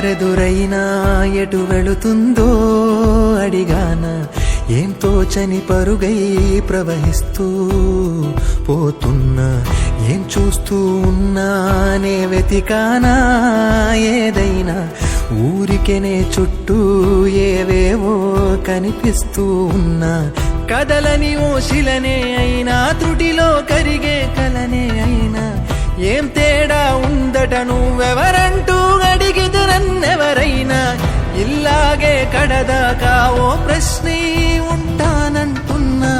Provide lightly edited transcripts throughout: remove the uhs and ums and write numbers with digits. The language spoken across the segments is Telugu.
దారెదురైనా ఎటు వెళుతుందో అడిగాన ఏం తోచని పరుగై ప్రవహిస్తూ పోతున్నా ఏం చూస్తూ ఉన్నానే వెతికానా ఏదైనా ఊరికెనే చుట్టూ ఏవేవో కనిపిస్తూ ఉన్నా కదలని ఓశిలనే అయినా త్రుటిలో కరిగే కలనే అయినా ఏం తేడా ఉందట నువ్వెవరంటూ అడిగితే నన్నెవరైనా ఇల్లాగే కడదాకా ఓ ప్రశ్నే ఉంటానంటున్నా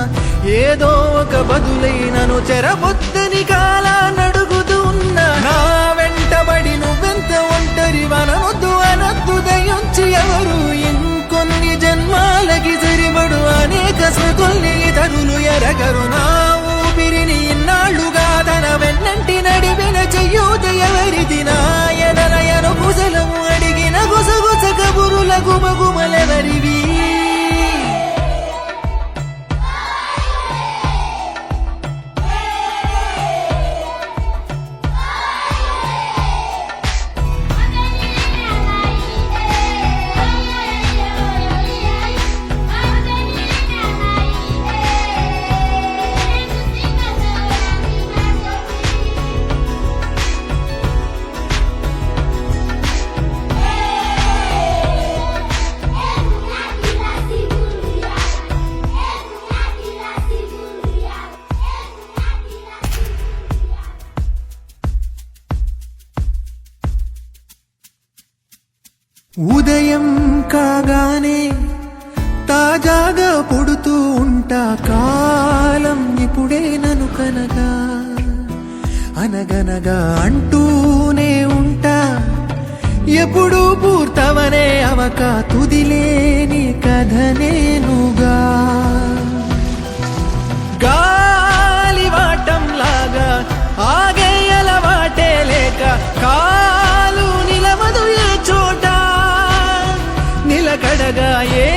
ఏదో ఒక బదులైనను చెరబొద్దని కాలానడుగుతూ ఉన్నా నా వెంటబడి నువ్వెంత ఒంటరి వనొద్దు అనొద్దు దయించి ఎవరు ఇంకొన్ని జన్మాలకి సరిపడు అనేక స్మృతుల్ని ఇతరులు ఎరగరు నా ఊపిరిని ఇన్నాళ్లుగా తన వెన్నంటి నడిపిన చెయ్యూత ఎవరిది నా ఎదరయను కుశలము అడిగిన గుసగుస కబురుల గుమగుమలెవరివి ఉదయం కాగానే తాజాగా పుడుతూ ఉంటా కాలం ఇప్పుడే నన్ను కనగా అనగనగా అంటూనే ఉంటా ఎప్పుడు పూర్తవనే అవక తుదిలేని కథ నేనుగా గాలివాటంలాగా ఆగేయల వాటే లేక కాలు నిలవదు ఏ చోట నిలకడగా ఏ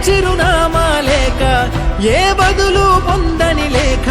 చిరునామా లేక ఏ బదులు పొందని లేక